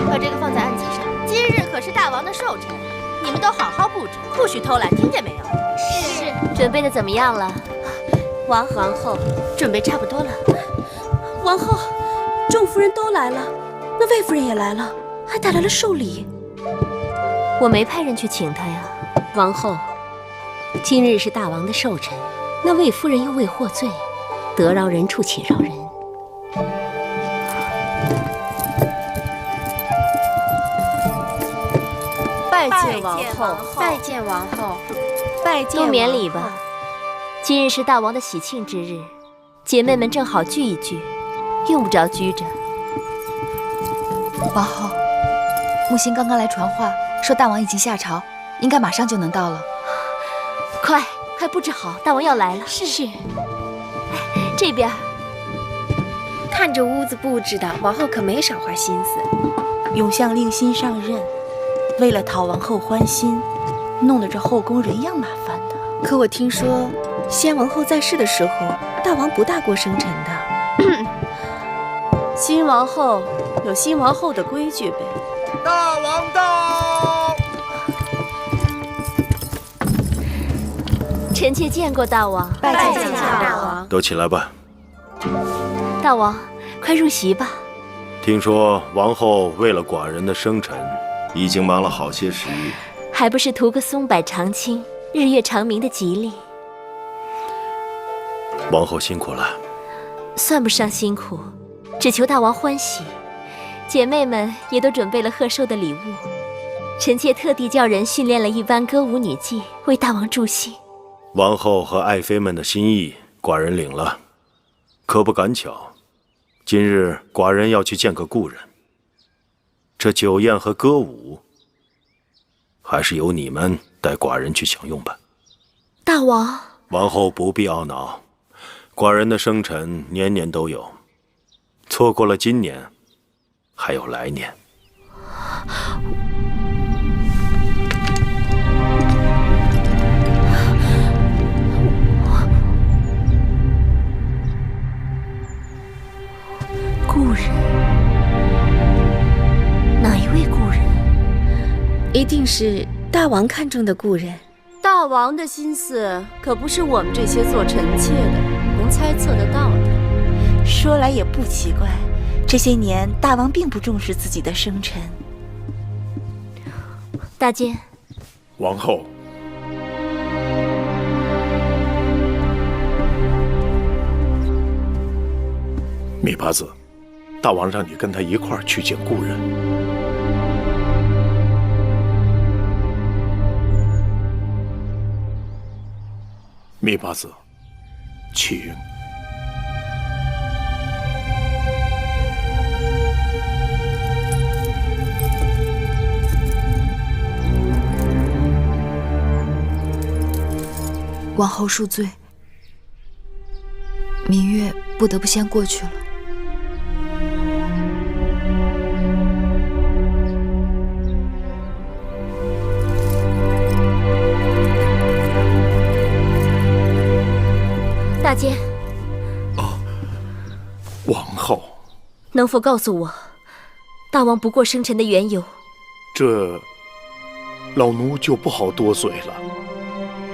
把这个放在案几上。今日可是大王的寿辰，你们都好好布置，不许偷懒，听见没有？是。准备的怎么样了？王后，准备差不多了。王后，众夫人都来了，那魏夫人也来了，还带来了寿礼。我没派人去请她呀。王后，今日是大王的寿辰，那魏夫人又未获罪，得饶人处且饶人。拜见王后，拜见王后，拜见。都免礼吧。今日是大王的喜庆之日，姐妹们正好聚一聚，用不着拘着。王后，木星刚刚来传话，说大王已经下朝，应该马上就能到了。快布置好，大王要来了。是。这边。看着屋子布置的，王后可没少花心思。永相令新上任，为了讨王后欢心，弄得这后宫人仰马翻的。可我听说，先王后在世的时候，大王不大过生辰的。新王后有新王后的规矩呗。大王到！臣妾见过大王。拜见大王。都起来吧。大王，快入席吧。听说王后为了寡人的生辰，已经忙了好些时日，还不是图个松柏长青、日月长明的吉利。王后辛苦了。算不上辛苦，只求大王欢喜。姐妹们也都准备了贺寿的礼物，臣妾特地叫人训练了一班歌舞女伎，为大王助兴。王后和爱妃们的心意，寡人领了。可不赶巧，今日寡人要去见个故人。这酒宴和歌舞，还是由你们带寡人去享用吧。大王，王后不必懊恼，寡人的生辰年年都有，错过了今年，还有来年。故人？哪一位故人？一定是大王看中的故人。大王的心思可不是我们这些做臣妾的能猜测得到的。说来也不奇怪，这些年大王并不重视自己的生辰。大监，王后，米八子，大王让你跟他一块儿去见故人。米八子，请。王后恕罪，明月不得不先过去了。大监，王后，能否告诉我，大王不过生辰的缘由？这老奴就不好多嘴了。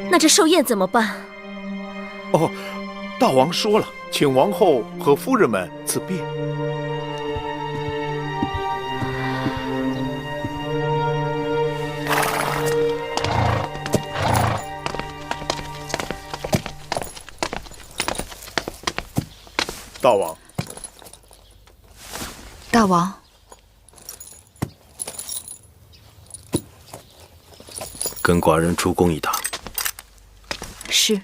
那这寿宴怎么办？哦，大王说了，请王后和夫人们自便。大王，大王，跟寡人出宫一趟。是。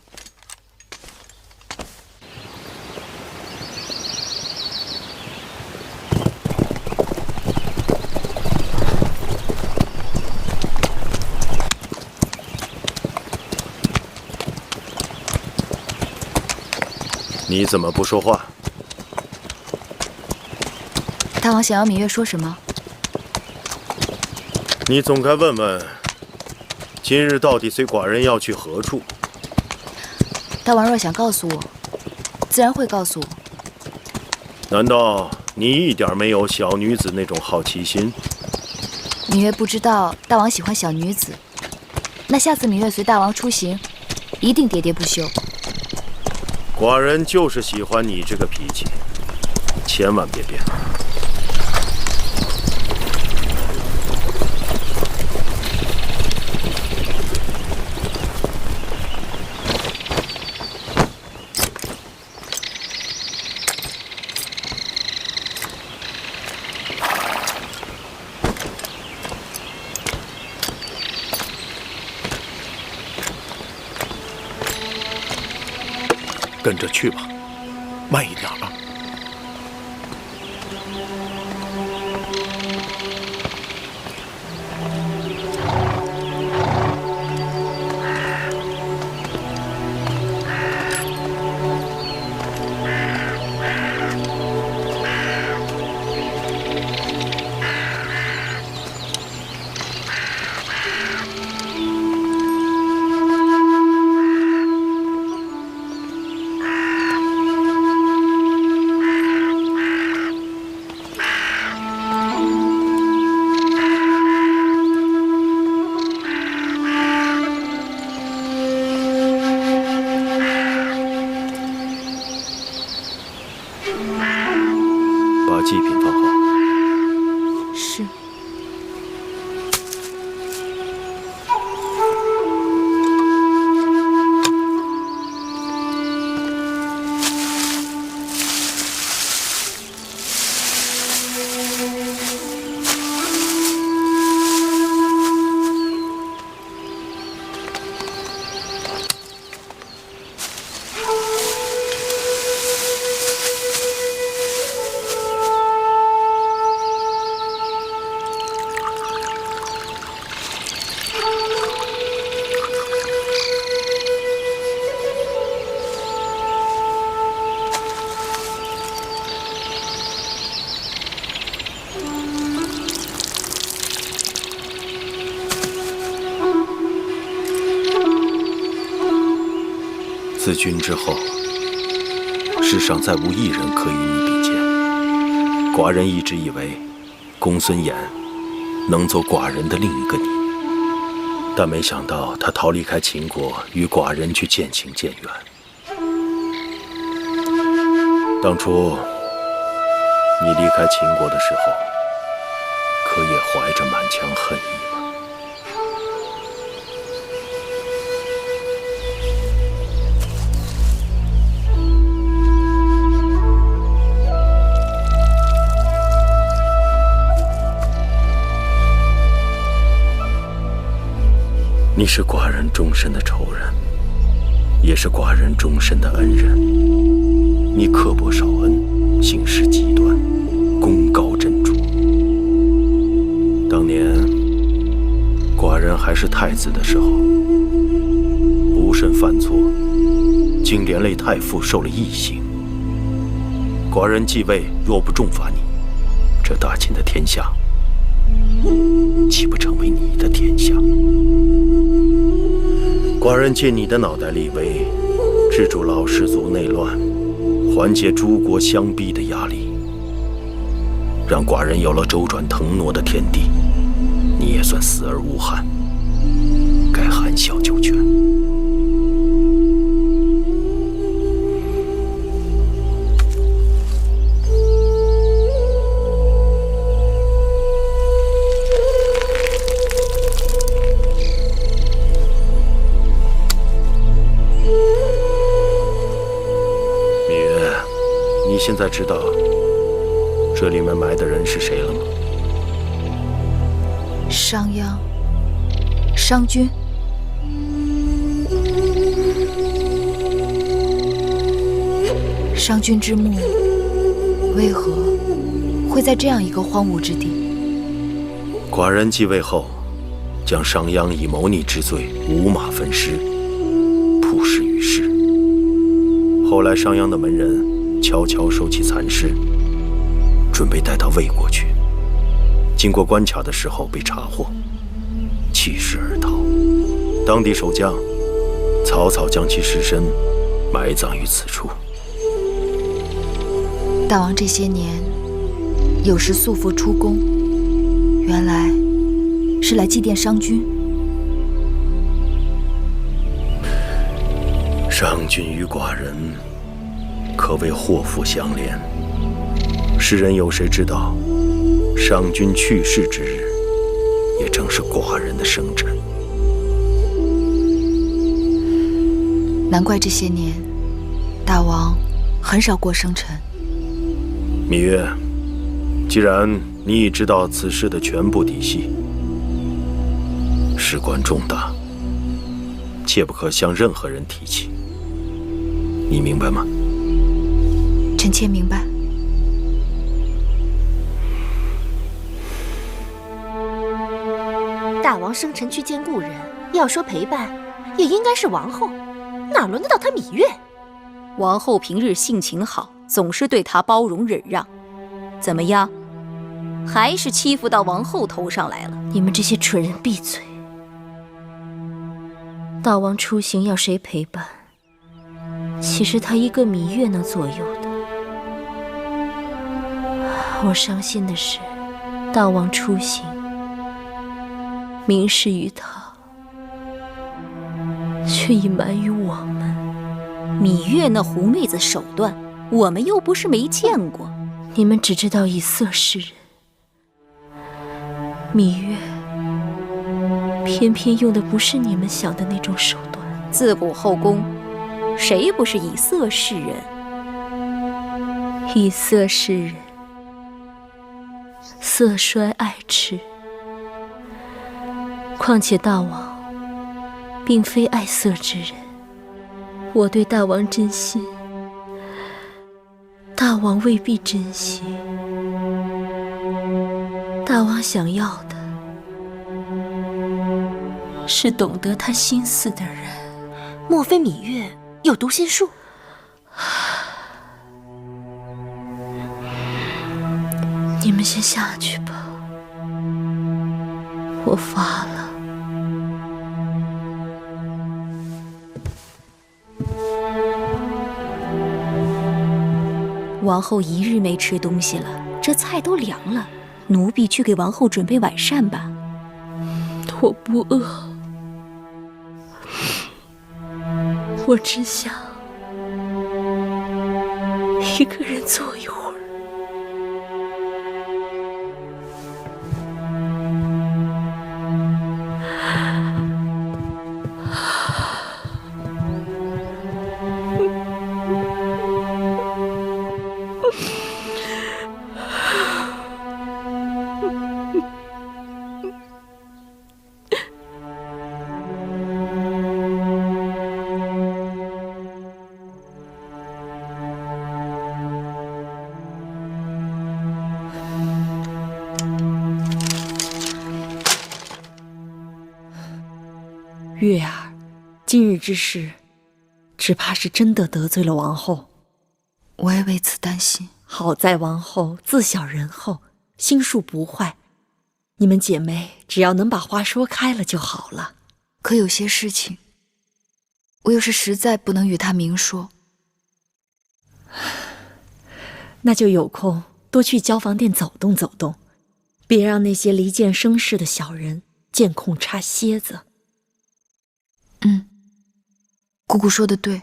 你怎么不说话？大王想要芈月说什么？你总该问问，今日到底随寡人要去何处？大王若想告诉我，自然会告诉我。难道你一点没有小女子那种好奇心。芈月不知道大王喜欢小女子，那下次芈月随大王出行，一定喋喋不休。寡人就是喜欢你这个脾气，千万别变。跟着去吧，慢一点啊。把祭品放好。是。自君之后，世上再无一人可与你比肩。寡人一直以为，公孙衍能做寡人的另一个你，但没想到他逃离开秦国，与寡人去渐行渐远。当初你离开秦国的时候，可也怀着满腔恨意吗？你是寡人终身的仇人，也是寡人终身的恩人。你刻薄少恩，行事极端，功高震主。当年寡人还是太子的时候，不慎犯错，竟连累太傅受了异刑。寡人继位，若不重罚你，这大秦的天下岂不成为你的天下？寡人借你的脑袋立威，制住老氏族内乱，缓解诸国相逼的压力，让寡人有了周转腾挪的天地，你也算死而无憾，该含笑九泉。现在知道这里面埋的人是谁了吗？商鞅，商君。商君之墓，为何会在这样一个荒芜之地？寡人继位后，将商鞅以谋逆之罪五马分尸，曝尸于世。后来商鞅的门人悄悄收起残尸，准备带到魏国去。经过关卡的时候被查获，弃尸而逃。当地守将草草将其尸身埋葬于此处。大王这些年有时素服出宫，原来是来祭奠商君。商君与寡人可谓祸福相连。世人有谁知道，商君去世之日，也正是寡人的生辰。难怪这些年，大王很少过生辰。芈月，既然你已知道此事的全部底细，事关重大，切不可向任何人提起。你明白吗？臣妾明白。大王生辰去见故人，要说陪伴，也应该是王后，哪轮得到他芈月？王后平日性情好，总是对他包容忍让。怎么样，还是欺负到王后头上来了？你们这些蠢人闭嘴！大王出行要谁陪伴？岂是他一个芈月能左右的？我伤心的是，大王出行，明示于他，却隐瞒于我们。芈月那狐妹子手段，我们又不是没见过。你们只知道以色示人，芈月偏偏用的不是你们想的那种手段。自古后宫，谁不是以色示人？以色示人，色衰爱弛。况且大王并非爱色之人，我对大王真心，大王未必珍惜。大王想要的是懂得他心思的人。莫非芈月有读心术？你们先下去吧，我发了。王后一日没吃东西了，这菜都凉了，奴婢去给王后准备晚膳吧。我不饿，我只想一个人坐一会儿。月儿，今日之事，只怕是真的得罪了王后。我也为此担心。好在王后自小仁厚，心术不坏，你们姐妹只要能把话说开了就好了。可有些事情，我又是实在不能与她明说。那就有空多去交房店走动走动，别让那些离间生事的小人见空插蝎子。姑姑说的对，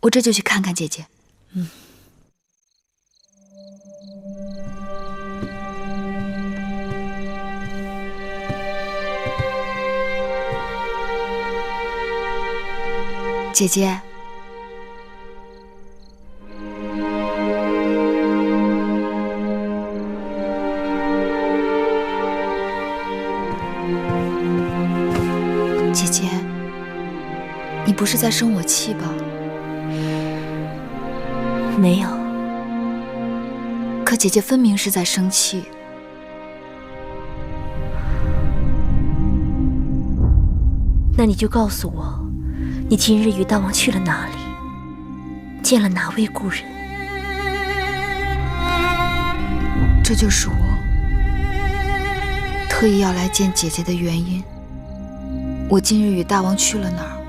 我这就去看看姐姐。姐姐，姐姐，你不是在生我气吧？没有。可姐姐分明是在生气。那你就告诉我，你今日与大王去了哪里？见了哪位故人？这就是我特意要来见姐姐的原因。我今日与大王去了哪儿，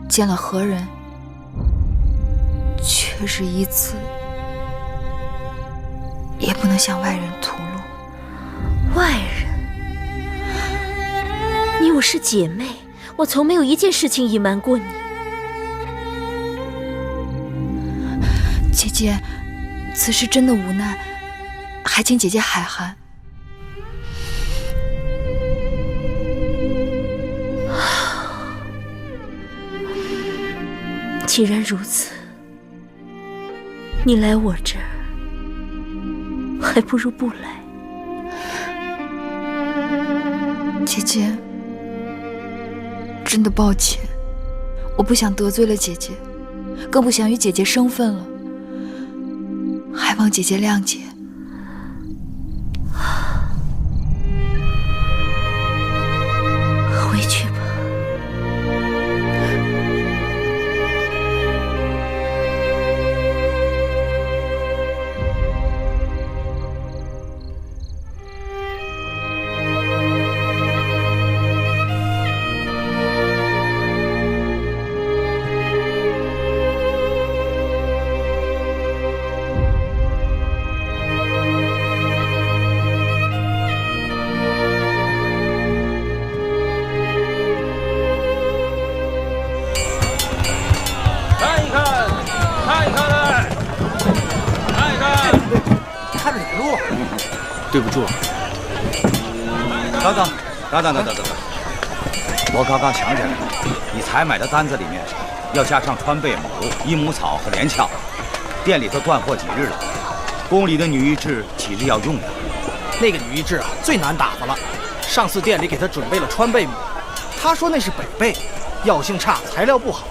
见了何人，却是一次也不能向外人吐露。外人，你我是姐妹，我从没有一件事情隐瞒过你。姐姐，此事真的无奈，还请姐姐海涵。既然如此，你来我这儿，还不如不来。姐姐，真的抱歉，我不想得罪了姐姐，更不想与姐姐生分了，还望姐姐谅解。回去吧。对不住。等，我刚刚想起来了，你采买的单子里面要加上川贝母、益母草和连翘。店里头断货几日了，宫里的女医治几日要用的。那个女医治啊，最难打发了。上次店里给她准备了川贝母，她说那是北贝，药性差，材料不好，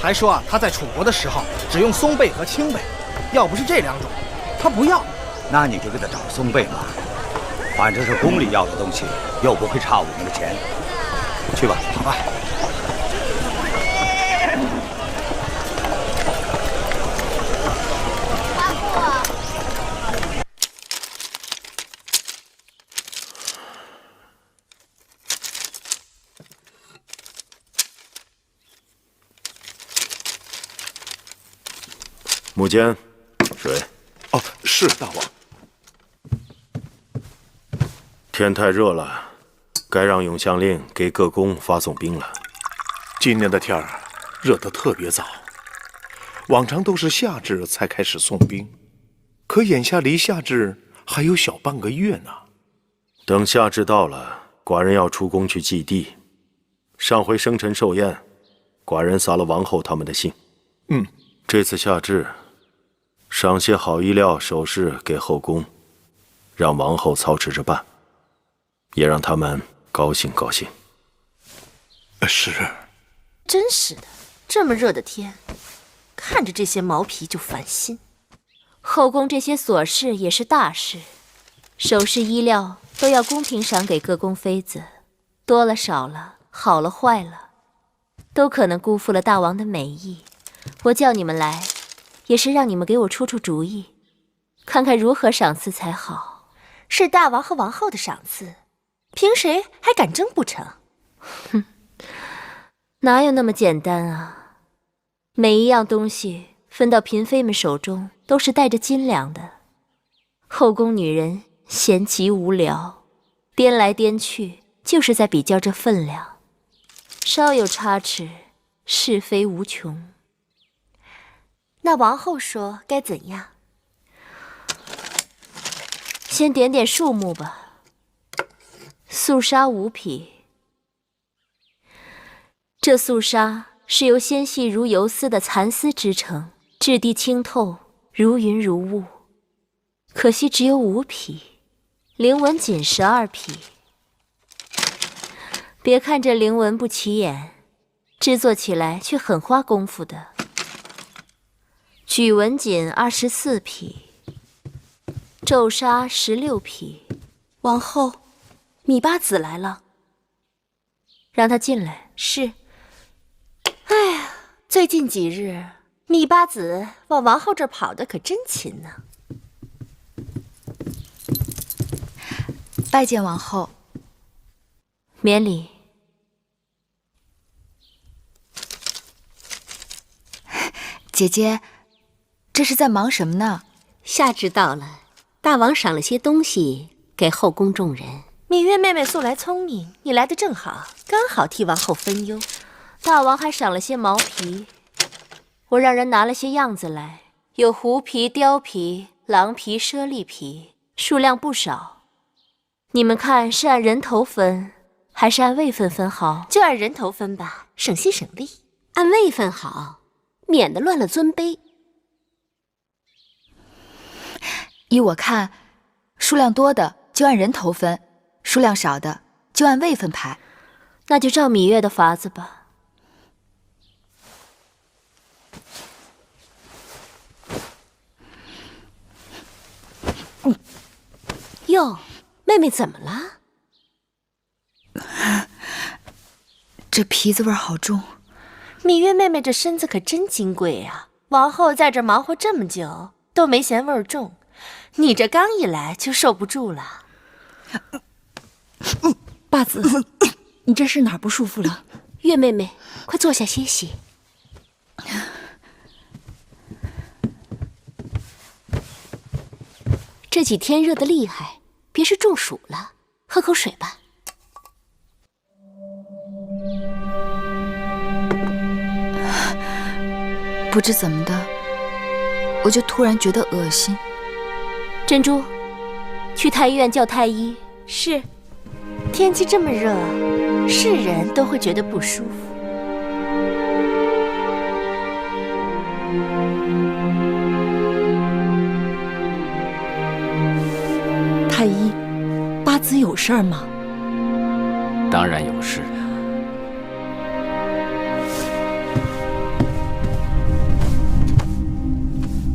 还说啊，她在楚国的时候只用松贝和青贝，要不是这两种，她不要。那你就给她找松贝嘛，反正是宫里要的东西，又不会差我们的钱。去吧，好吧。母监，水。哦，是大王。天太热了，该让永相令给各宫发送兵了。今年的天儿热得特别早，往常都是夏至才开始送兵，可眼下离夏至还有小半个月呢。等夏至到了，寡人要出宫去祭地。上回生辰寿宴，寡人撒了王后他们的信。这次夏至，赏些好衣料首饰给后宫，让王后操持着办，也让他们高兴高兴。是。真是的，这么热的天，看着这些毛皮就烦心。后宫这些琐事也是大事，首饰衣料都要公平赏给各宫妃子，多了少了，好了坏了，都可能辜负了大王的美意。我叫你们来，也是让你们给我出出主意，看看如何赏赐才好。是大王和王后的赏赐，凭谁还敢争不成？哼，哪有那么简单啊！每一样东西分到嫔妃们手中，都是带着斤两的。后宫女人闲极无聊，颠来颠去，就是在比较这分量。稍有差池，是非无穷。那王后说该怎样？先点点数目吧。素纱5匹，这素纱是由纤细如游丝的蚕丝织成，质地清透，如云如雾。可惜只有5匹，绫纹仅12匹。别看这绫纹不起眼，制作起来却很花功夫的。举纹锦24匹，皱纱16匹。王后，芈八子来了，让她进来。是。哎呀，最近几日，芈八子往王后这儿跑的可真勤呢。拜见王后。免礼。姐姐，这是在忙什么呢？夏至到了，大王赏了些东西给后宫众人。芈月妹妹素来聪明，你来的正好，刚好替王后分忧。大王还赏了些毛皮，我让人拿了些样子来，有狐皮、貂皮、狼皮、猞猁皮，数量不少。你们看是按人头分，还是按位分分好？就按人头分吧，省心省力。按位分好，免得乱了尊卑。依我看，数量多的就按人头分，数量少的就按位分排。那就照芈月的法子吧。哟，妹妹怎么了？这皮子味好重。芈月妹妹这身子可真金贵啊！王后在这忙活这么久，都没嫌味儿重，你这刚一来就受不住了。八子，你这是哪儿不舒服了？月妹妹，快坐下歇息。这几天热得厉害，别是中暑了，喝口水吧。不知怎么的，我就突然觉得恶心。珍珠，去太医院叫太医。是，天气这么热，是人都会觉得不舒服。太医，八子有事儿吗？当然有事。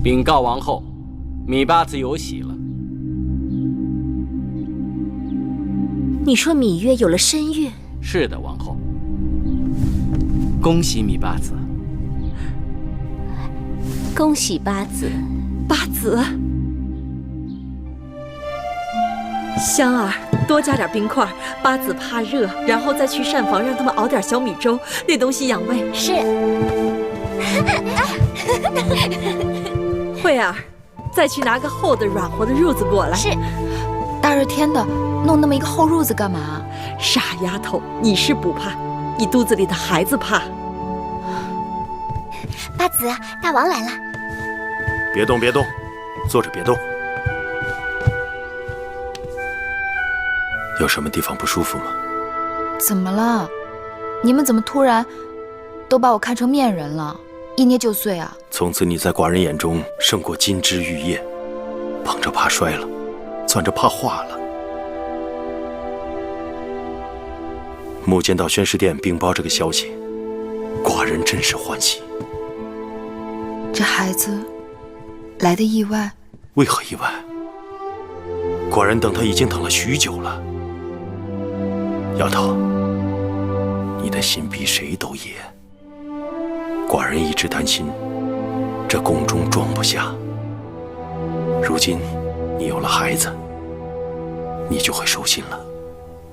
禀告王后，芈八子有喜了。你说芈月有了身孕？是的，王后。恭喜芈八子。恭喜八子。八子，香儿，多加点冰块，八子怕热，然后再去膳房让他们熬点小米粥，那东西养胃。是。慧儿，再去拿个厚的软和的褥子过来。是。大热天的，弄那么一个厚褥子干嘛？傻丫头，你是不怕，你肚子里的孩子怕。八子，大王来了。别动，别动，坐着别动。有什么地方不舒服吗？怎么了？你们怎么突然都把我看成面人了？一捏就碎啊！从此你在寡人眼中胜过金枝玉叶，捧着怕摔了，攥着怕化了。木见到宣师殿禀报这个消息，寡人真是欢喜。这孩子来的意外？为何意外？寡人等他已经等了许久了。丫头，你的心比谁都野。寡人一直担心这宫中装不下，如今你有了孩子，你就会收心了，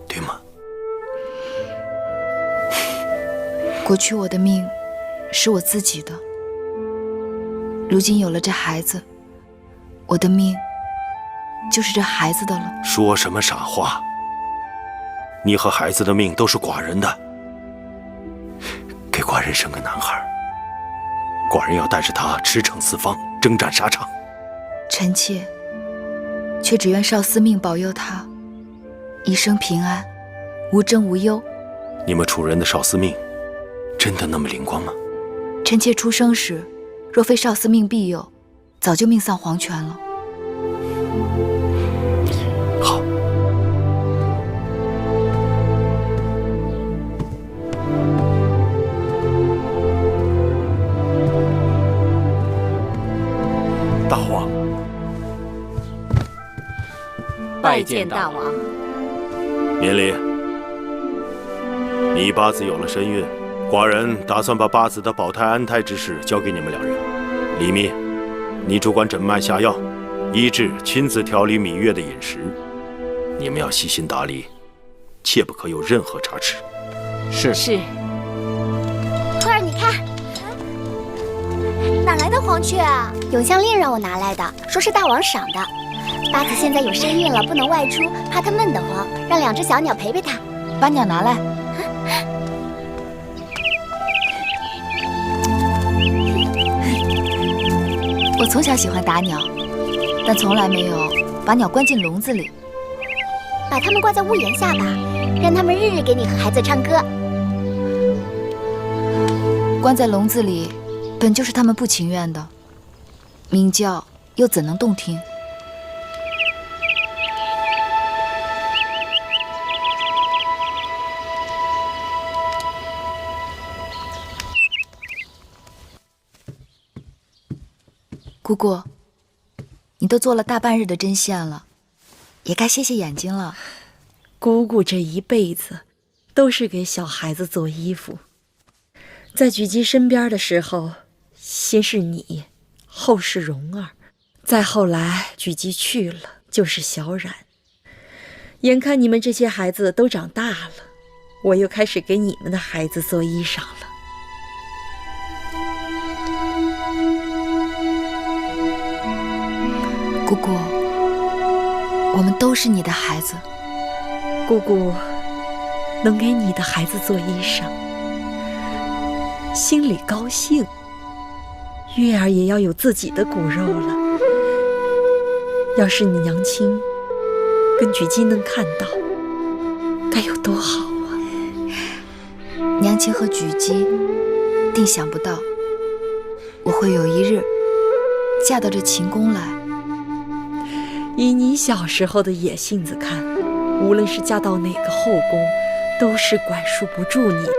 对吗？过去我的命是我自己的，如今有了这孩子，我的命就是这孩子的了。说什么傻话！你和孩子的命都是寡人的，给寡人生个男孩，寡人要带着他驰骋四方，征战沙场。臣妾却只愿少司命保佑他一生平安，无争无忧。你们楚人的少司命真的那么灵光吗？臣妾出生时，若非少司命庇佑，早就命丧黄泉了。好。大王，拜见大王。免礼。你八子有了身孕，寡人打算把八子的保胎安胎之事交给你们两人。李密，你主管诊脉下药，医治亲自调理芈月的饮食。你们要细心打理，切不可有任何差池。是。是。慧儿，你看，哪来的黄雀啊？永香令让我拿来的，说是大王赏的。八子现在有身孕了，不能外出，怕她闷得慌，让2只小鸟陪陪她。把鸟拿来。我从小喜欢打鸟，但从来没有把鸟关进笼子里。把它们挂在屋檐下吧，让它们日日给你和孩子唱歌。关在笼子里，本就是他们不情愿的，鸣叫又怎能动听？姑姑，你都做了大半日的针线了，也该歇歇眼睛了。姑姑这一辈子都是给小孩子做衣服，在举姬身边的时候，先是你，后是蓉儿，再后来举姬去了，就是小冉。眼看你们这些孩子都长大了，我又开始给你们的孩子做衣裳了。姑姑，我们都是你的孩子。姑姑能给你的孩子做衣裳，心里高兴。月儿也要有自己的骨肉了。要是你娘亲跟举姬能看到，该有多好啊！娘亲和举姬定想不到，我会有一日嫁到这秦宫来。以你小时候的野性子看，无论是嫁到哪个后宫，都是管束不住你的。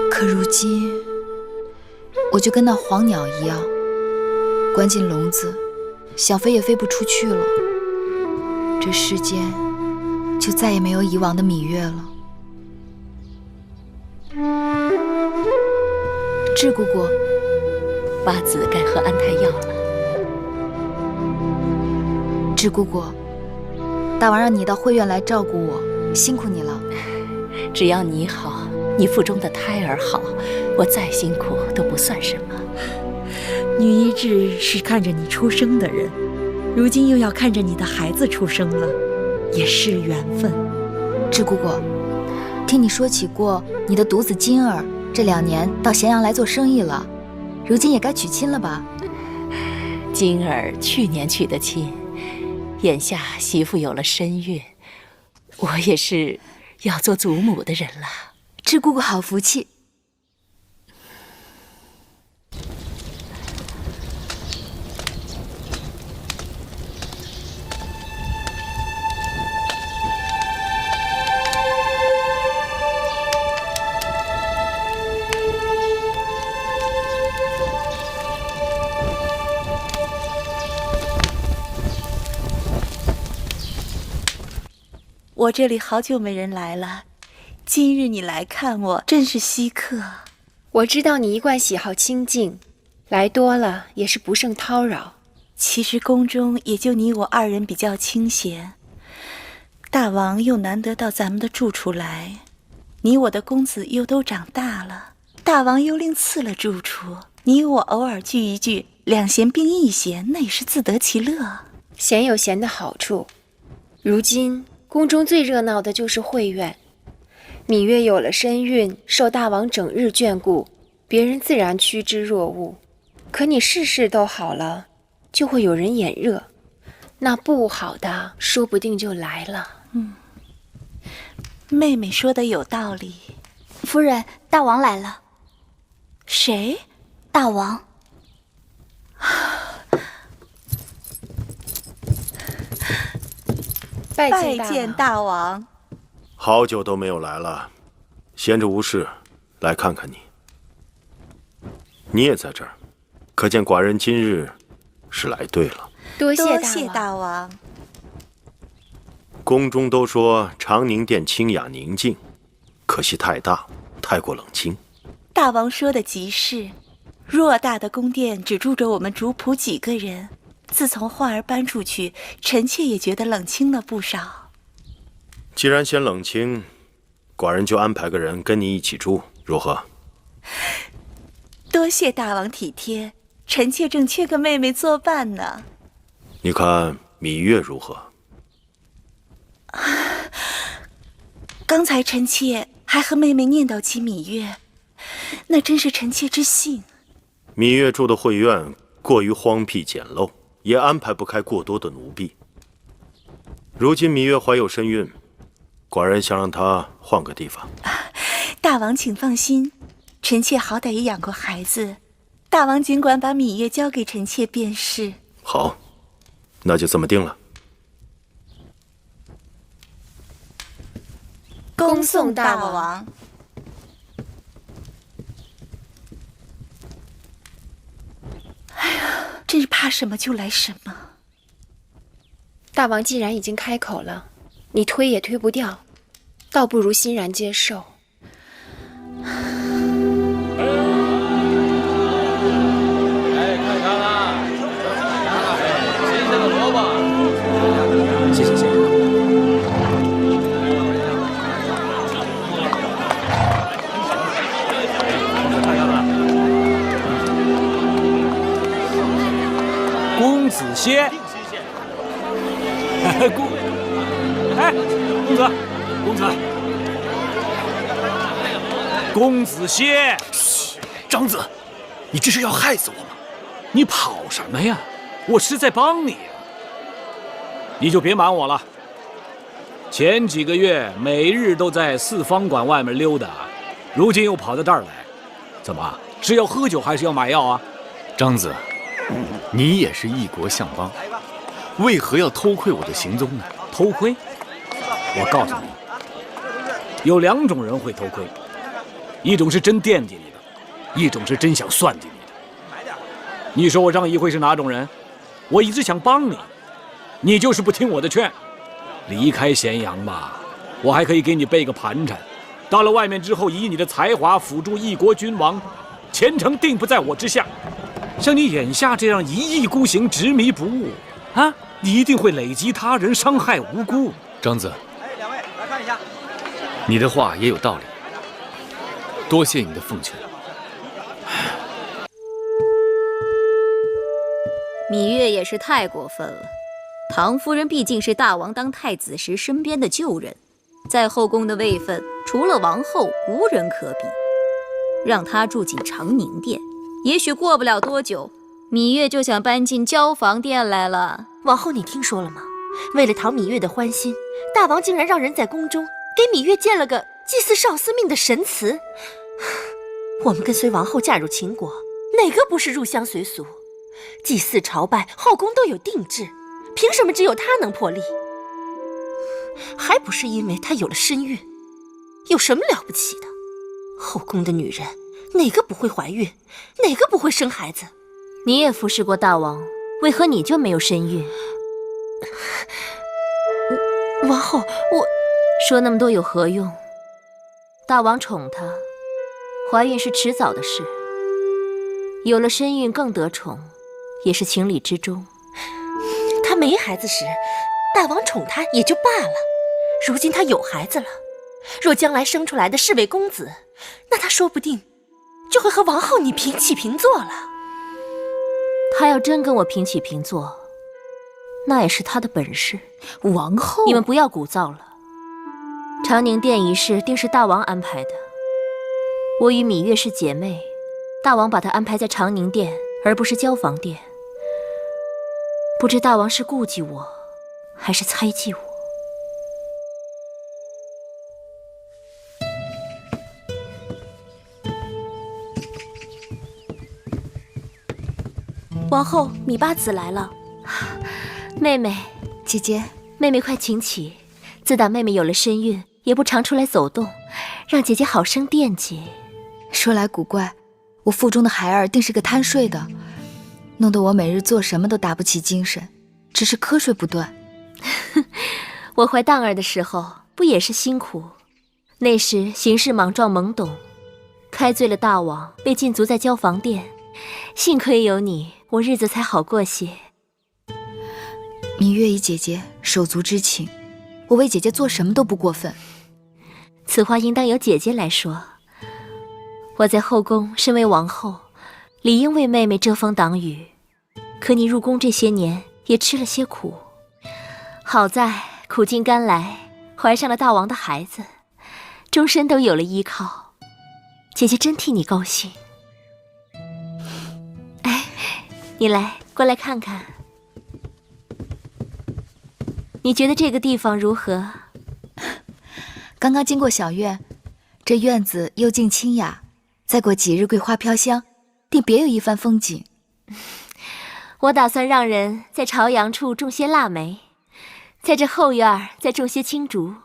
可如今，我就跟那黄鸟一样，关进笼子，想飞也飞不出去了。这世间就再也没有以往的芈月了。智姑姑，八子该喝安胎药了。智姑姑，大王让你到会院来照顾我，辛苦你了。只要你好，你腹中的胎儿好，我再辛苦都不算什么。女医治是看着你出生的人，如今又要看着你的孩子出生了，也是缘分。智姑姑，听你说起过你的独子金儿这2年到咸阳来做生意了，如今也该娶亲了吧？金儿去年娶的亲，眼下媳妇有了身孕，我也是要做祖母的人了。智姑姑好福气。我这里好久没人来了，今日你来看我，真是稀客。我知道你一贯喜好清静，来多了也是不胜叨扰。其实宫中也就你我2人比较清闲，大王又难得到咱们的住处来，你我的公子又都长大了，大王又另赐了住处，你我偶尔聚一聚，两闲并一闲，那也是自得其乐。闲有闲的好处，如今宫中最热闹的就是会院。芈月有了身孕，受大王整日眷顾，别人自然趋之若鹜。可你事事都好了，就会有人眼热，那不好的说不定就来了。妹妹说的有道理。夫人，大王来了。谁？大王。拜见大王。好久都没有来了，闲着无事，来看看你。你也在这儿，可见寡人今日是来对了。多谢大王。宫中都说长宁殿清雅宁静，可惜太大，太过冷清。大王说的极是，偌大的宫殿只住着我们主仆几个人，自从焕儿搬出去，臣妾也觉得冷清了不少。既然嫌冷清，寡人就安排个人跟你一起住，如何？多谢大王体贴，臣妾正缺个妹妹作伴呢。你看芈月如何？刚才臣妾还和妹妹念叨起芈月，那真是臣妾之幸。芈月住的会院过于荒僻简陋，也安排不开过多的奴婢。如今芈月怀有身孕，寡人想让她换个地方。大王请放心，臣妾好歹也养过孩子，大王尽管把芈月交给臣妾便是。好，那就这么定了。恭送大王。哎呀，真是怕什么就来什么。大王既然已经开口了，你推也推不掉，倒不如欣然接受。谢谢谢谢。公子歇。公，哎，公子，公子，公子歇。嘘，长子，你这是要害死我吗？你跑什么呀？我是在帮你。你就别瞒我了。前几个月每日都在四方馆外面溜达，如今又跑到这儿来，怎么是要喝酒还是要买药啊？长子，你也是一国相邦，为何要偷窥我的行踪呢？偷窥？我告诉你，有2种人会偷窥，一种是真惦记你的，一种是真想算计你的。你说我让一辉是哪种人？我一直想帮你，你就是不听我的劝。离开咸阳吧，我还可以给你备个盘缠。到了外面之后，以你的才华辅助一国君王，前程定不在我之下。像你眼下这样一意孤行、执迷不悟，啊，你一定会累及他人，伤害无辜。长子，两位来看一下，你的话也有道理，多谢你的奉劝。芈月也是太过分了。唐夫人毕竟是大王当太子时身边的旧人，在后宫的位分，除了王后，无人可比。让她住进长宁殿，也许过不了多久，芈月就想搬进交房殿来了。王后，你听说了吗？为了讨芈月的欢心，大王竟然让人在宫中给芈月建了个祭祀少司命的神祠。我们跟随王后嫁入秦国，哪个不是入乡随俗？祭祀朝拜，后宫都有定制，凭什么只有她能破例？还不是因为她有了身孕？有什么了不起的？后宫的女人哪个不会怀孕，哪个不会生孩子？你也服侍过大王，为何你就没有身孕？王后，我说那么多有何用？大王宠她，怀孕是迟早的事，有了身孕更得宠，也是情理之中。她没孩子时，大王宠她也就罢了，如今她有孩子了，若将来生出来的是位公子，那她说不定就会和王后你平起平坐了。她要真跟我平起平坐，那也是她的本事。王后，你们不要鼓噪了。长宁殿一事定是大王安排的。我与芈月是姐妹，大王把她安排在长宁殿，而不是交房殿。不知大王是顾忌我，还是猜忌我？王后，芈八子来了。妹妹，姐姐，妹妹快请起。自打妹妹有了身孕，也不常出来走动，让姐姐好生惦记。说来古怪，我腹中的孩儿定是个贪睡的，弄得我每日做什么都打不起精神，只是瞌睡不断。我怀荡儿的时候不也是辛苦？那时行事莽撞懵懂，开罪了大王，被禁足在交房殿。幸亏有你，我日子才好过些。芈月以姐姐手足之情，我为姐姐做什么都不过分。此话应当由姐姐来说。我在后宫身为王后，理应为妹妹遮风挡雨。可你入宫这些年，也吃了些苦。好在苦尽甘来，怀上了大王的孩子，终身都有了依靠。姐姐真替你高兴。哎，你来，过来看看。你觉得这个地方如何？刚刚经过小院，这院子幽静清雅，再过几日桂花飘香，定别有一番风景。我打算让人在朝阳处种些腊梅，在这后院再种些青竹，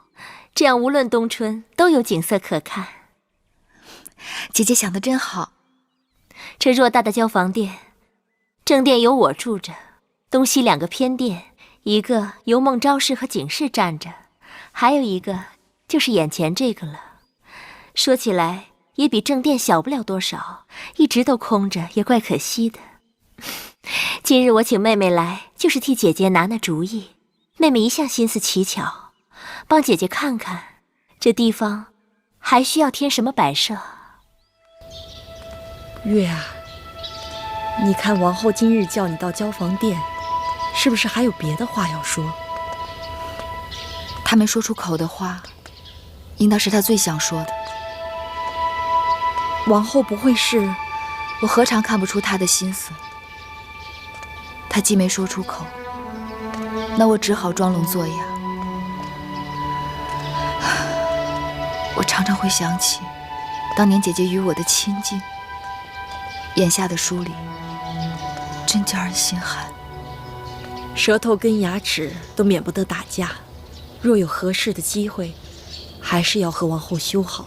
这样无论冬春都有景色可看。姐姐想得真好。这偌大的交房殿，正殿有我住着，东西2个偏殿，一个由孟昭氏和景氏占着，还有一个就是眼前这个了。说起来也比正殿小不了多少，一直都空着也怪可惜的。今日我请妹妹来，就是替姐姐拿主意。妹妹一向心思奇巧，帮姐姐看看这地方还需要添什么摆设。月啊，你看王后今日叫你到交房殿，是不是还有别的话要说？她没说出口的话，应当是她最想说的。王后不会是……我何尝看不出她的心思？她既没说出口，那我只好装聋作哑。我常常会想起当年姐姐与我的亲近，眼下的疏离，真叫人心寒。舌头跟牙齿都免不得打架，若有合适的机会，还是要和王后修好。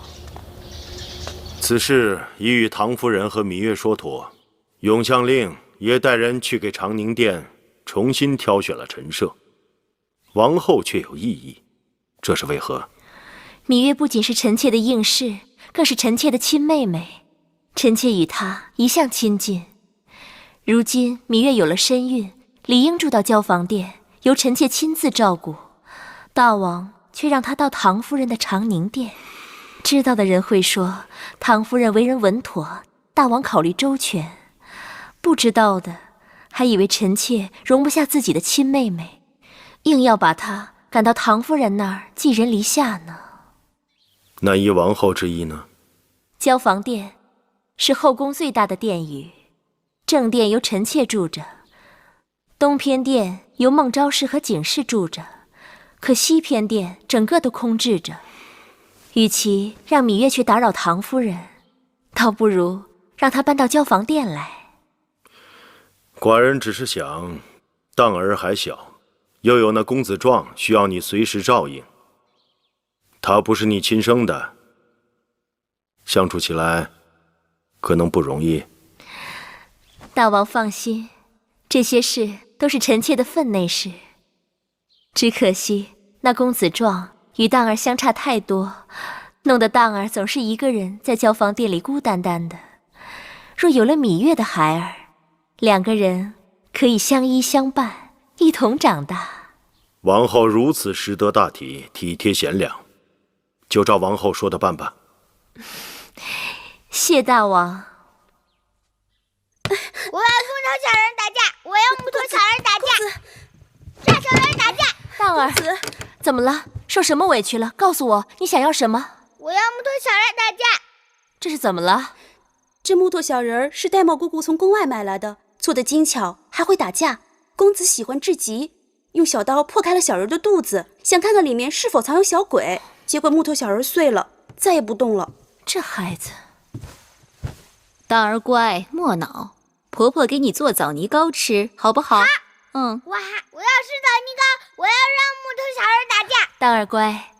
此事已与唐夫人和芈月说妥，永相令也带人去给长宁殿重新挑选了陈设。王后却有异议，这是为何？芈月不仅是臣妾的应室，更是臣妾的亲妹妹，臣妾与她一向亲近。如今芈月有了身孕，理应住到交房殿，由臣妾亲自照顾。大王却让她到唐夫人的长宁殿。知道的人会说，唐夫人为人稳妥，大王考虑周全。不知道的，还以为臣妾容不下自己的亲妹妹，硬要把她赶到唐夫人那儿寄人篱下呢。那依王后之意呢？交房殿是后宫最大的殿宇，正殿由臣妾住着，东偏殿由孟昭氏和景氏住着，可西偏殿整个都空置着。与其让芈月去打扰唐夫人，倒不如让她搬到交房殿来。寡人只是想，当儿还小，又有那公子壮需要你随时照应。他不是你亲生的，相处起来可能不容易。大王放心，这些事都是臣妾的分内事。只可惜那公子壮与当儿相差太多，弄得当儿总是一个人在交房殿里孤单单的。若有了芈月的孩儿，2个人可以相依相伴，一同长大。王后如此识得大体，体贴贤良，就照王后说的办吧。谢大王。我要木头小人打架！我要木头小人打架！大小人打架！当儿，怎么了？受什么委屈了？告诉我，你想要什么？我要木头小人打架！这是怎么了？这木头小人是玳瑁姑姑从宫外买来的，做得精巧，还会打架。公子喜欢至极，用小刀破开了小人的肚子，想看看里面是否藏有小鬼。结果木头小人碎了，再也不动了。这孩子，当儿乖，莫恼。婆婆给你做枣泥糕吃，好不好？我要吃枣泥糕，我要让木头小人打架。当儿乖，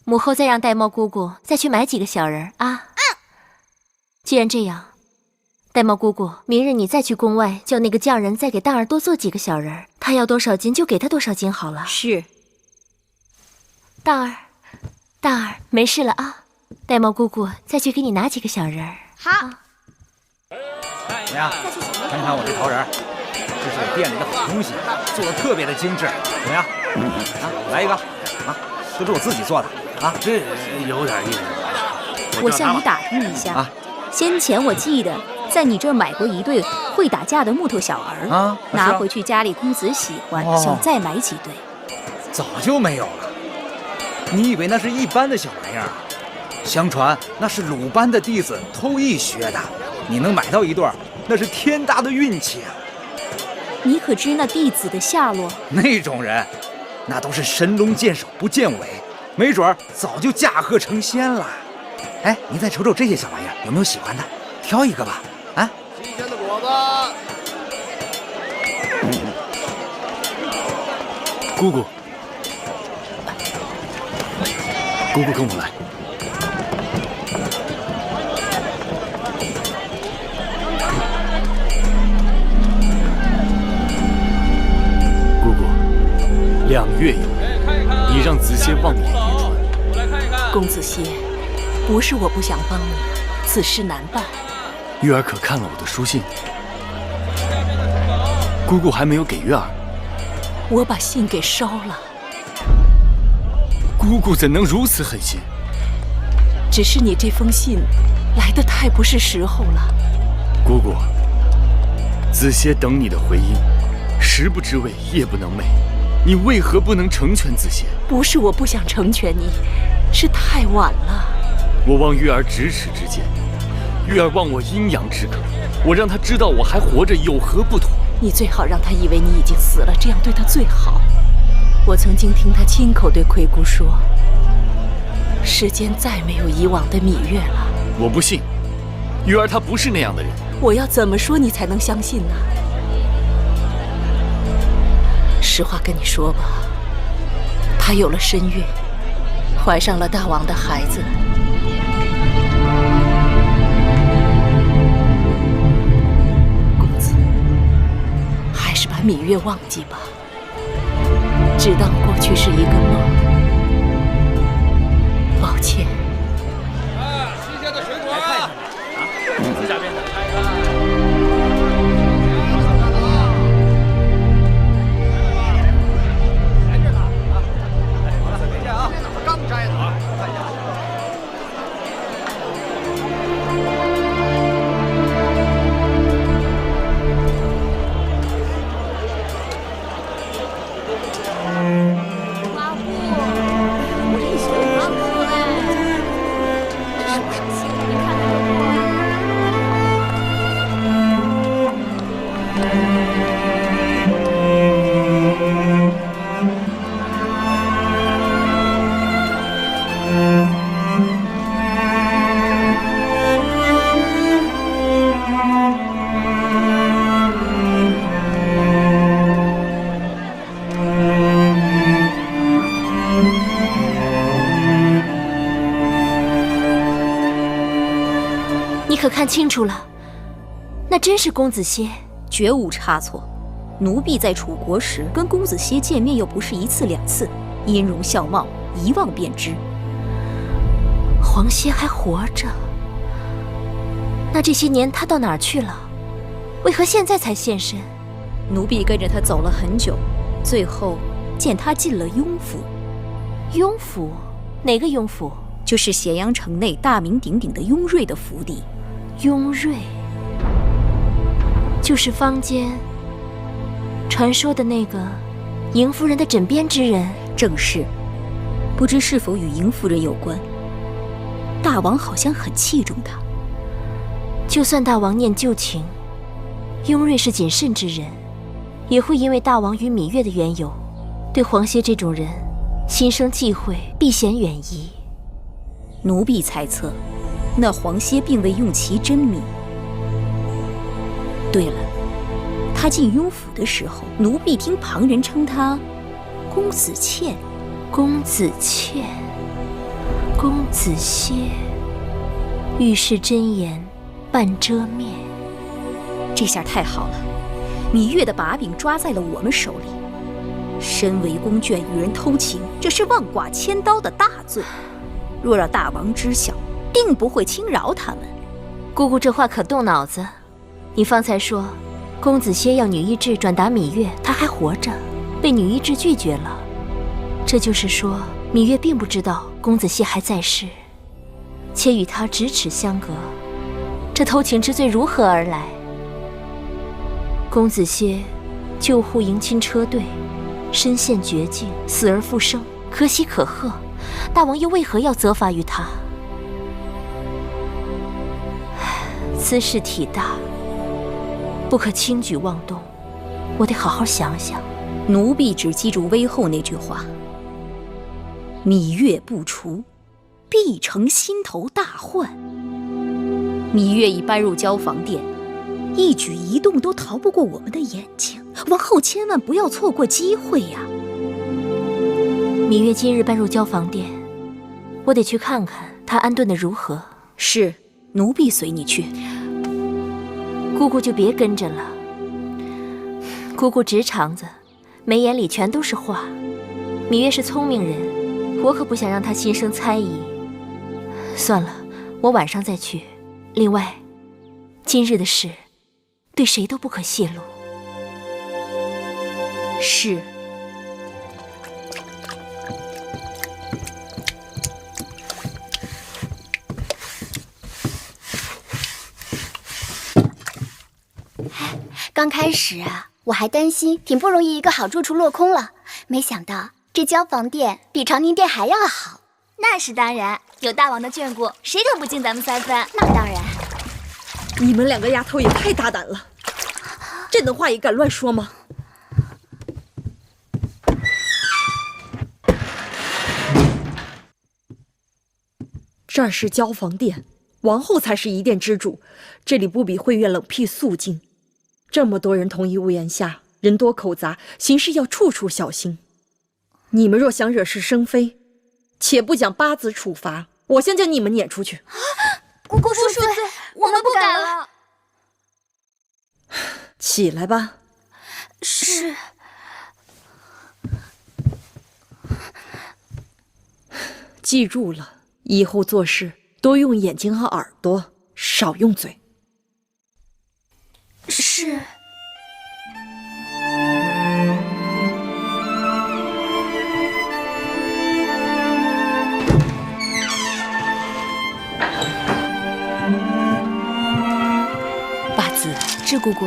母后再让玳瑁姑姑再去买几个小人啊。既然这样，玳瑁姑姑，明日你再去宫外叫那个匠人再给当儿多做几个小人，他要多少斤就给他多少斤好了。是。当儿，没事了啊。玳瑁姑姑再去给你拿几个小人。好。怎么样？看看我这桃仁，这是我店里的好东西，做的特别的精致，怎么样？来一个啊，都是我自己做的啊，这有点意思。我向你打听一下，先前我记得在你这儿买过一对会打架的木头小儿啊，拿回去家里公子喜欢，想再买几对。早就没有了。你以为那是一般的小玩意儿啊？相传那是鲁班的弟子偷艺学的，你能买到一对，那是天大的运气啊！你可知那弟子的下落？那种人，那都是神龙见首不见尾，没准儿早就驾鹤成仙了。哎，你再瞅瞅这些小玩意儿，有没有喜欢的？挑一个吧。啊，新鲜的果子。姑姑，姑姑跟我来。姑姑，2月有余，你让子歇望眼欲穿。公子歇，不是我不想帮你，此事难办。月儿可看了我的书信？姑姑还没有给月儿。我把信给烧了。姑姑怎能如此狠心？只是你这封信来得太不是时候了。姑姑，子歇等你的回音，食不知味，夜不能寐。你为何不能成全子歇？不是我不想成全你，是太晚了。我望月儿咫尺之间，月儿望我阴阳之隔。我让她知道我还活着，有何不妥？你最好让她以为你已经死了，这样对她最好。我曾经听她亲口对魁姑说，世间再没有以往的芈月了。我不信，月儿她不是那样的人。我要怎么说你才能相信呢？实话跟你说吧，她有了身孕，怀上了大王的孩子。公子，还是把芈月忘记吧，只当过去是一个梦。抱歉。新鲜的水果啊！下边的。刚摘的啊，看一下。可看清楚了，那真是公子歇，绝无差错。奴婢在楚国时跟公子歇见面又不是1次2次，音容笑貌一望便知。黄歇还活着，那这些年他到哪儿去了？为何现在才现身？奴婢跟着他走了很久，最后见他进了雍府。雍府？哪个雍府？就是咸阳城内大名鼎鼎的雍瑞的府邸。雍瑞，就是坊间传说的那个嬴夫人的枕边之人。正是，不知是否与嬴夫人有关？大王好像很器重他。就算大王念旧情，雍瑞是谨慎之人，也会因为大王与芈月的缘由，对黄歇这种人心生忌讳，避嫌远移。奴婢猜测，那黄歇并未用其真名。对了，他进雍府的时候，奴婢听旁人称他公子倩。公子倩，公子歇，遇事真言半遮面。这下太好了，芈月的把柄抓在了我们手里。身为宫眷与人偷情，这是妄剐千刀的大罪。若让大王知晓，定不会轻饶他们。姑姑这话可动脑子。你方才说，公子歇要女医治转达芈月，她还活着，被女医治拒绝了。这就是说，芈月并不知道公子歇还在世，且与他咫尺相隔。这偷情之罪如何而来？公子歇救护迎亲车队，身陷绝境，死而复生，可喜可贺。大王又为何要责罚于他？此事体大，不可轻举妄动，我得好好想想。奴婢只记住威后那句话：芈月不除，必成心头大患。芈月已搬入交房殿，一举一动都逃不过我们的眼睛，王后千万不要错过机会呀！芈月今日搬入交房殿，我得去看看她安顿的如何。是，奴婢随你去。姑姑就别跟着了，姑姑直肠子，眉眼里全都是话。芈月是聪明人，我可不想让她心生猜疑。算了，我晚上再去。另外，今日的事，对谁都不可泄露。是。刚开始啊，我还担心挺不容易一个好住处落空了，没想到这交房殿比长宁殿还要好。那是当然，有大王的眷顾，谁可不敬咱们三分？那当然。你们两个丫头也太大胆了，这等话也敢乱说吗？这儿是交房殿，王后才是一殿之主，这里不比会院冷僻肃静。这么多人同一屋檐下，人多口杂，行事要处处小心。你们若想惹是生非，且不讲八子处罚，我先将你们撵出去。姑姑恕罪，我们不敢了。起来吧。是。记住了，以后做事多用眼睛和耳朵，少用嘴。是。八子，智姑姑，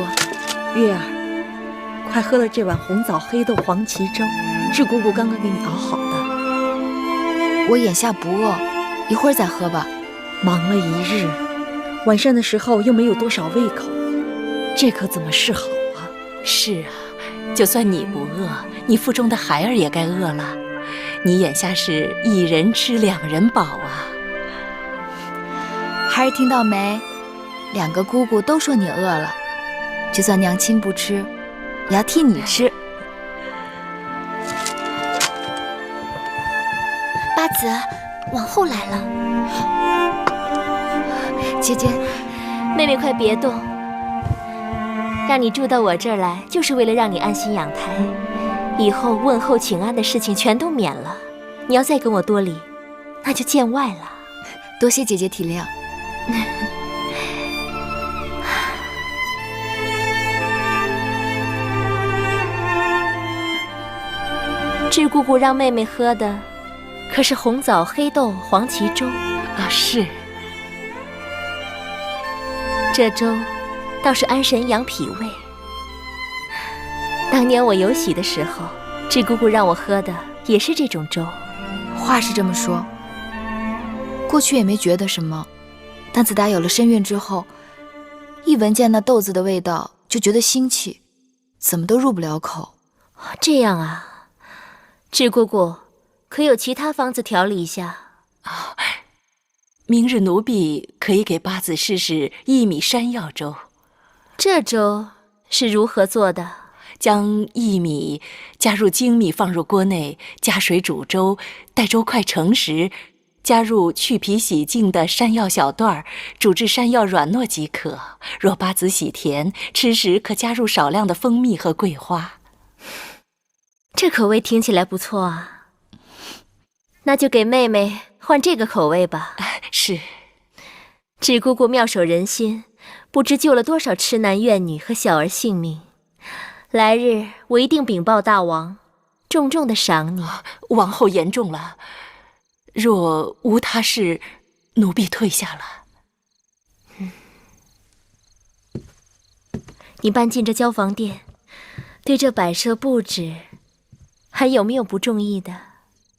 月儿，快喝了这碗红枣黑豆黄芪粥，智姑姑刚刚给你熬好的。我眼下不饿，一会儿再喝吧。忙了一日，晚膳的时候又没有多少胃口，这可怎么是好啊？是啊，就算你不饿，你腹中的孩儿也该饿了。你眼下是一人吃两人饱啊。孩儿听到没？两个姑姑都说你饿了，就算娘亲不吃，也要替你吃。八子，王后来了。姐姐，妹妹快别动，让你住到我这儿来，就是为了让你安心养胎。以后问候请安的事情全都免了。你要再跟我多礼，那就见外了。多谢姐姐体谅。智姑姑让妹妹喝的，可是红枣黑豆黄芪粥啊？是。这粥倒是安神养脾胃。当年我有喜的时候，智姑姑让我喝的也是这种粥。话是这么说，过去也没觉得什么，但自打有了身孕之后，一闻见那豆子的味道就觉得腥气，怎么都入不了口。这样啊，智姑姑可有其他方子调理一下？明日奴婢可以给八子试试薏米山药粥。这粥是如何做的？将薏米加入精米放入锅内，加水煮粥，待粥快成时，加入去皮洗净的山药小段，煮至山药软糯即可。若八子喜甜，吃时可加入少量的蜂蜜和桂花。这口味听起来不错啊，那就给妹妹换这个口味吧。是。智姑姑妙手仁心，不知救了多少痴男怨女和小儿性命。来日我一定禀报大王，重重的赏你。王后言重了，若无他事，奴婢退下了。你搬进这交房殿，对这摆设布置，还有没有不中意的？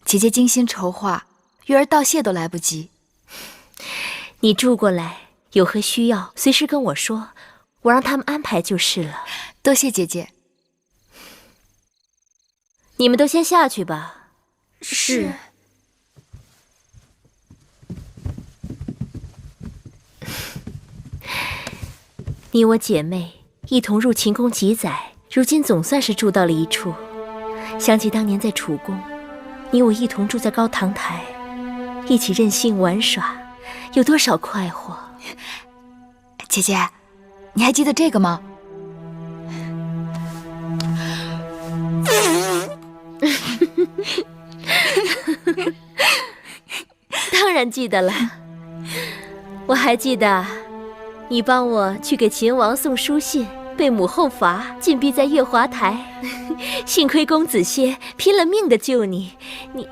姐姐精心筹划，月儿道谢都来不及。你住过来，有何需要，随时跟我说，我让他们安排就是了。多谢姐姐。你们都先下去吧。是。你我姐妹一同入秦宫几载，如今总算是住到了一处。想起当年在楚宫，你我一同住在高堂台，一起任性玩耍，有多少快活。姐姐，你还记得这个吗？当然记得了，我还记得你帮我去给秦王送书信，被母后罚，禁闭在月华台。幸亏公子歇拼了命的救你，你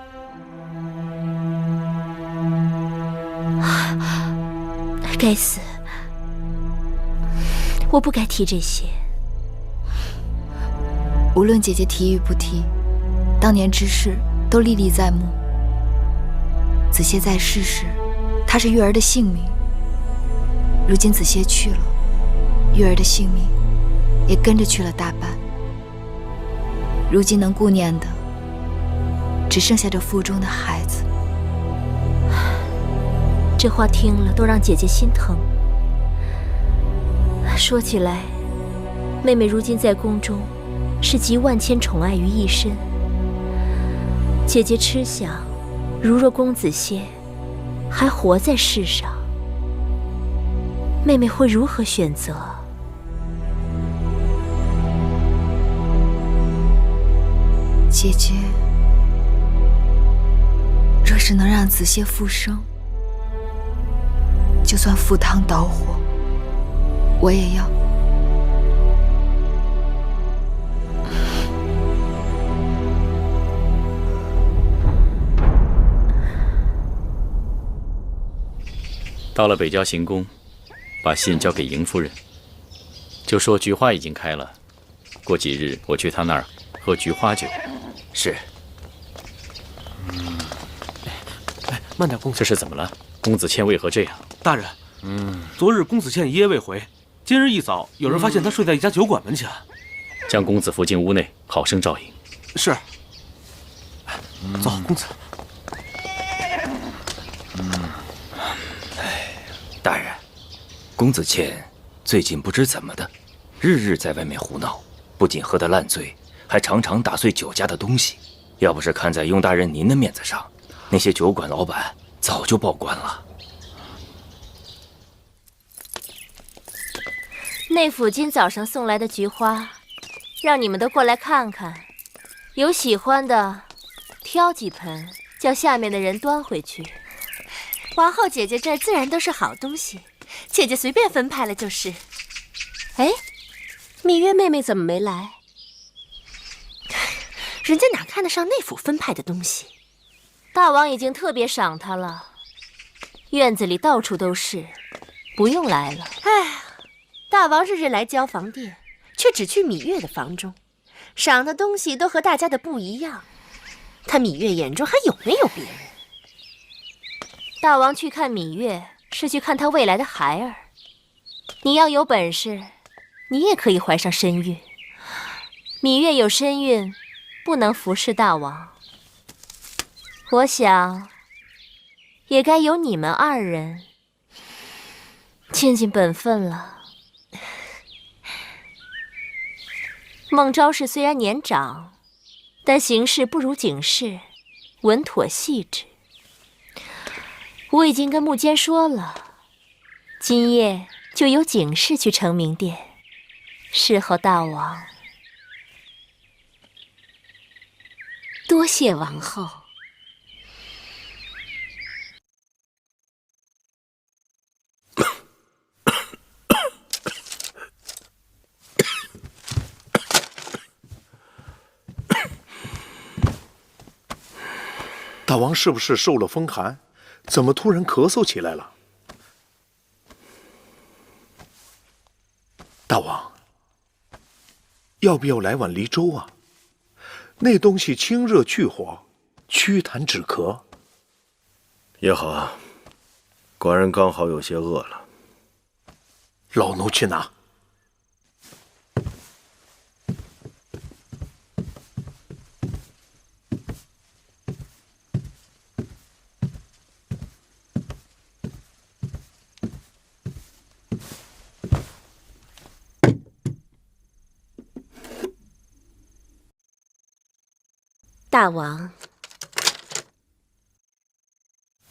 该死，我不该提这些。无论姐姐提与不提，当年之事都历历在目。子歇在世时，他是月儿的性命。如今子歇去了，月儿的性命也跟着去了大半。如今能顾念的，只剩下这腹中的孩子。这话听了都让姐姐心疼。说起来，妹妹如今在宫中是集万千宠爱于一身。姐姐痴想，如若公子歇还活在世上，妹妹会如何选择？姐姐，若是能让子歇复生，就算赴汤蹈火，我也要。到了北郊行宫，把信交给邢夫人，就说菊花已经开了，过几日我去她那儿喝菊花酒。是。慢点，公子。这是怎么了？公子倩为何这样？大人，昨日公子倩一夜未回，今日一早有人发现他睡在一家酒馆门前。将公子扶进屋内，好生照应。是。走，公子。大人，公子倩最近不知怎么的，日日在外面胡闹，不仅喝得烂醉，还常常打碎酒家的东西。要不是看在雍大人您的面子上，那些酒馆老板早就报官了。内府今早上送来的菊花，让你们都过来看看，有喜欢的挑几盆，叫下面的人端回去。皇后姐姐这儿自然都是好东西，姐姐随便分派了就是。哎，芈月妹妹怎么没来？人家哪看得上内府分派的东西？大王已经特别赏她了，院子里到处都是，不用来了。哎，大王日日来交房殿，却只去芈月的房中，赏的东西都和大家的不一样。他芈月眼中还有没有别人？大王去看芈月，是去看他未来的孩儿。你要有本事，你也可以怀上身孕。芈月有身孕，不能服侍大王。我想，也该由你们二人尽尽本分了。孟昭氏虽然年长，但行事不如景氏，稳妥细致。我已经跟穆坚说了，今夜就由景氏去承明殿，侍候大王。多谢王后。大王是不是受了风寒？怎么突然咳嗽起来了？大王，要不要来碗梨粥啊？那东西清热去火，祛痰止咳。也好，寡人刚好有些饿了。老奴去拿。大王，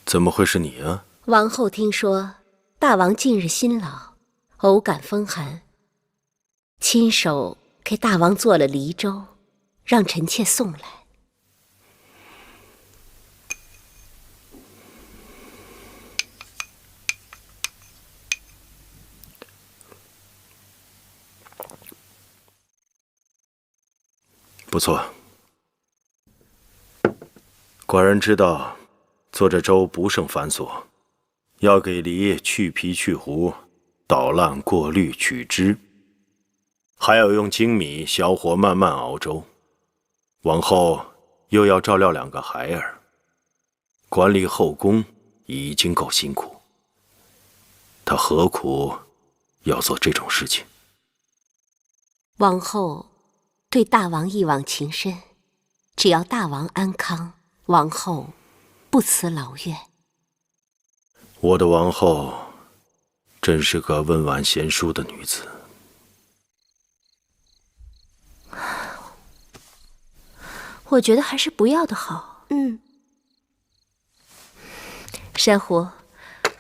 怎么会是你啊？王后听说大王近日辛劳，偶感风寒，亲手给大王做了梨粥，让臣妾送来。不错。寡人知道，做这粥不胜繁琐，要给梨去皮去核，捣烂过滤取汁，还要用精米小火慢慢熬粥。王后又要照料2个孩儿，管理后宫已经够辛苦，她何苦要做这种事情？王后对大王一往情深，只要大王安康，王后不辞劳愿。我的王后真是个温婉贤淑的女子。我觉得还是不要的好。珊瑚，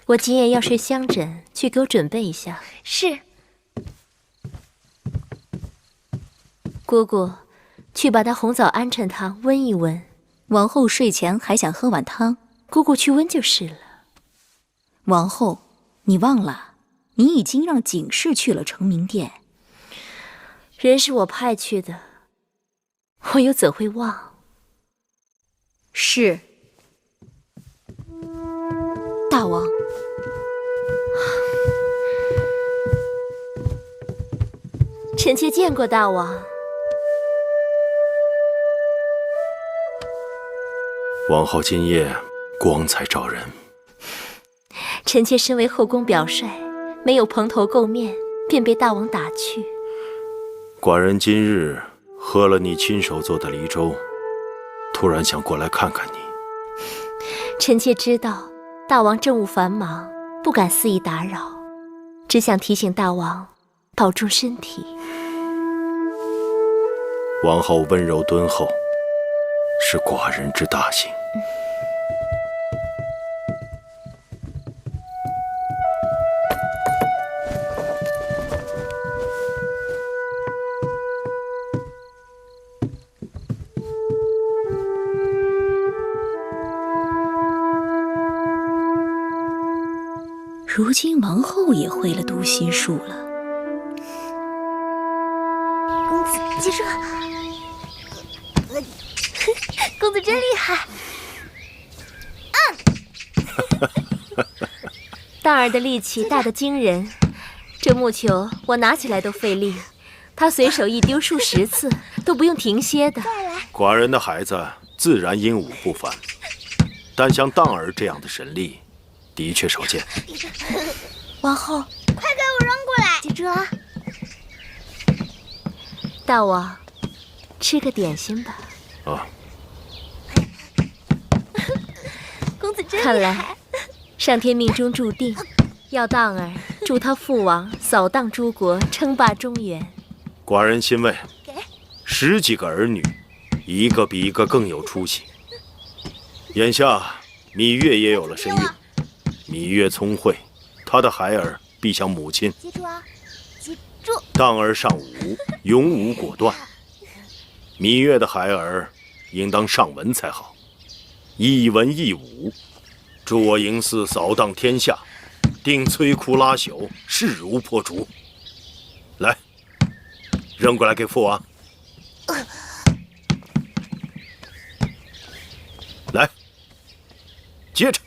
我今夜要睡香枕，去给我准备一下。是。姑姑，去把她红枣鹌鹑汤温一温。王后睡前还想喝碗汤，姑姑去温就是了。王后，你忘了，你已经让警士去了成明殿。人是我派去的，我又怎会忘？是。大王，臣妾见过大王。王后今夜光彩照人。臣妾身为后宫表率，没有蓬头垢面，便被大王打去。寡人今日喝了你亲手做的梨粥，突然想过来看看你。臣妾知道大王政务繁忙，不敢肆意打扰，只想提醒大王保重身体。王后温柔敦厚，是寡人之大幸。如今王后也会了读心术了。公子，记住，公子真厉害。大儿的力气大得惊人，这木球我拿起来都费力，他随手一丢数10次都不用停歇的。寡人的孩子自然英武不凡，但像当儿这样的神力，的确少见。王后，快给我扔过来！记住啊！大王，吃个点心吧。啊。公子真厉害。看来上天命中注定，要当儿助他父王扫荡诸国，称霸中原。寡人欣慰，10几个儿女，一个比一个更有出息。眼下芈月也有了身孕，芈月聪慧，她的孩儿必像母亲。记住啊，记住。当儿尚武，勇武果断。芈月的孩儿应当尚文才好，一文一武，助我嬴驷扫荡天下，定摧枯拉朽，势如破竹。来，扔过来给父王。来，接着。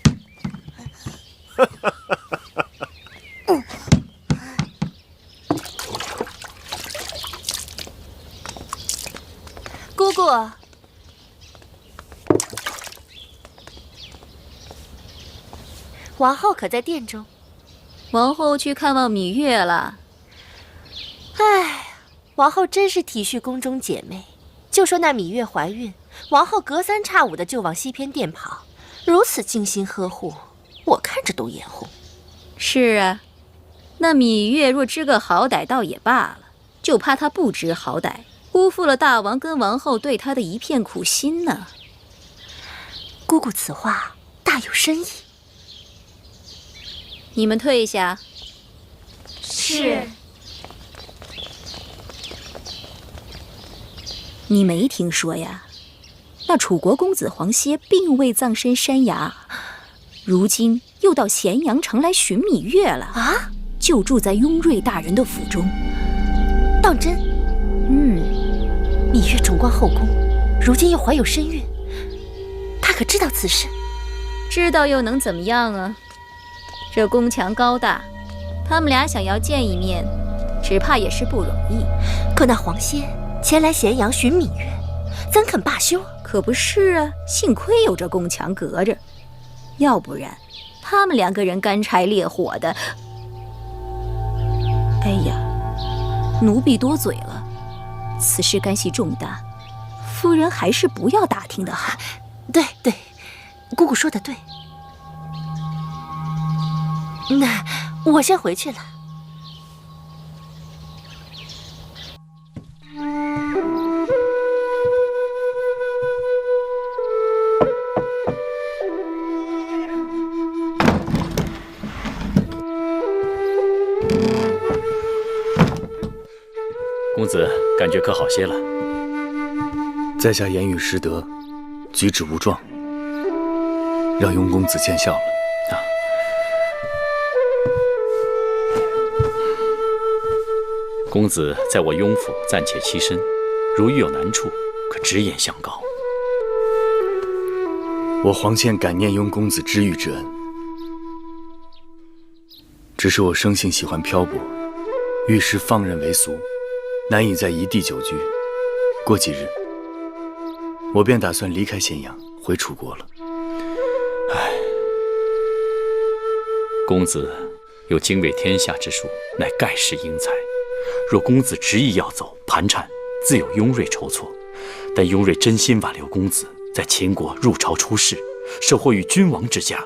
王后可在殿中？王后去看望芈月了。唉，王后真是体恤宫中姐妹。就说那芈月怀孕，王后隔三差五的就往西偏殿跑，如此精心呵护，我看着都眼红。是啊，那芈月若知个好歹倒也罢了，就怕她不知好歹，辜负了大王跟王后对她的一片苦心呢。姑姑此话大有深意。你们退下。是。你没听说呀？那楚国公子黄歇并未葬身山崖，如今又到咸阳城来寻芈月了啊！就住在雍瑞大人的府中。当真？芈月宠冠后宫，如今又怀有身孕，他可知道此事？知道又能怎么样啊？这宫墙高大，他们俩想要见一面，只怕也是不容易。可那黄歇前来咸阳寻芈月，怎肯罢休？可不是啊，幸亏有这宫墙隔着，要不然他们两个人干柴烈火的。哎呀，奴婢多嘴了，此事干系重大，夫人还是不要打听的好。对，姑姑说的对。那我先回去了。公子感觉可好些了？在下言语失德，举止无状，让雍公子见笑了。公子在我雍府暂且栖身，如遇有难处，可直言相告。我黄倩感念雍公子知遇之恩，只是我生性喜欢漂泊，遇事放任为俗，难以在一地久居。过几日，我便打算离开咸阳，回楚国了。唉，公子有经纬天下之术，乃盖世英才。若公子执意要走，盘缠自有雍瑞筹措。但雍瑞真心挽留公子，在秦国入朝出仕，收获于君王之家，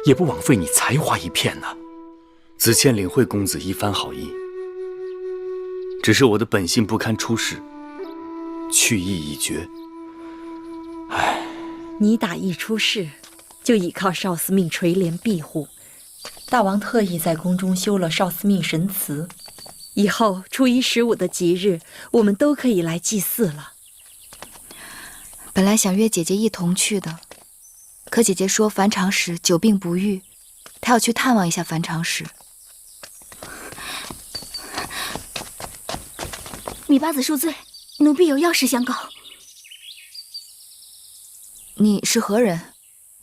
也不枉费你才华一片呢。子倩领会公子一番好意，只是我的本性不堪出世，去意已决。唉，你打一出世，就倚靠少司命垂帘庇护。大王特意在宫中修了少司命神祠，以后初一15的吉日，我们都可以来祭祀了。本来想约姐姐一同去的，可姐姐说樊长史久病不愈，她要去探望一下樊长史。芈八子恕罪，奴婢有要事相告。你是何人？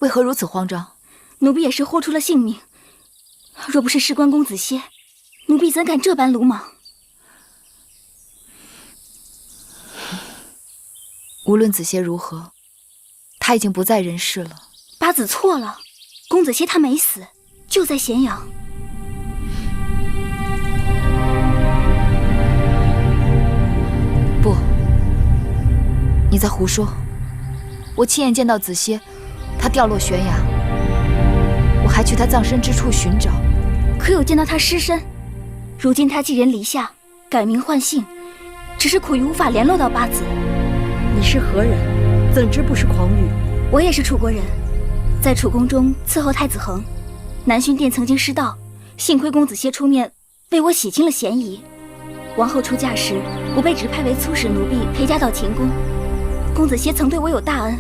为何如此慌张？奴婢也是豁出了性命，若不是事关公子歇，奴婢怎敢这般鲁莽？无论子歇如何，他已经不在人世了。八子错了，公子歇他没死，就在咸阳。不，你在胡说！我亲眼见到子歇，他掉落悬崖，我还去他葬身之处寻找，可有见到他尸身。如今他寄人篱下，改名换姓，只是苦于无法联络到八子。你是何人？怎知不是狂语？我也是楚国人，在楚宫中伺候太子恒。南薰殿曾经失盗，幸亏公子歇出面为我洗清了嫌疑。王后出嫁时，我被指派为粗使奴婢陪嫁到秦宫。公子歇曾对我有大恩，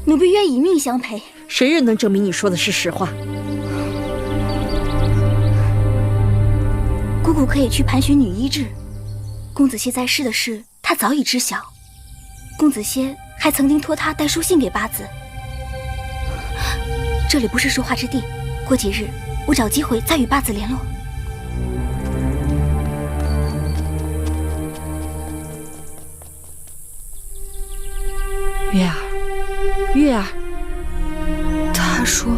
奴婢愿以命相陪。谁人能证明你说的是实话？姑姑可以去盘询女医治。公子歇在世的事，她早已知晓。公子歇还曾经托他带书信给八子。这里不是说话之地，过几日我找机会再与八子联络。月儿，月儿，他说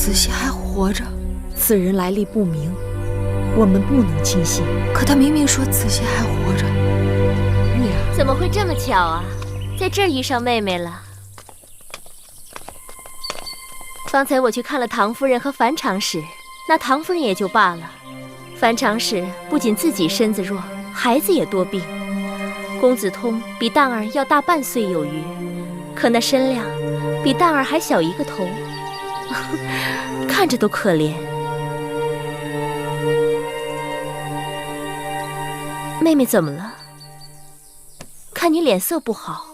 子熙还活着？此人来历不明，我们不能轻信。可他明明说子熙还活着。娘，怎么会这么巧啊？在这儿遇上妹妹了。方才我去看了唐夫人和樊长史，那唐夫人也就罢了，樊长史不仅自己身子弱，孩子也多病。公子通比蛋儿要大半岁有余，可那身量比蛋儿还小一个头，看着都可怜。妹妹怎么了？看你脸色不好，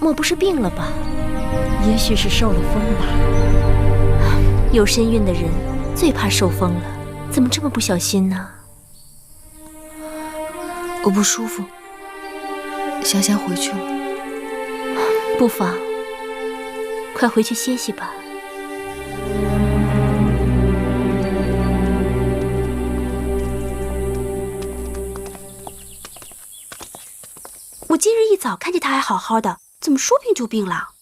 莫不是病了吧？也许是受了风吧。有身孕的人最怕受风了，怎么这么不小心呢？我不舒服，想先回去了。不妨，快回去歇息吧。我今日一早看见他还好好的，怎么说病就病了？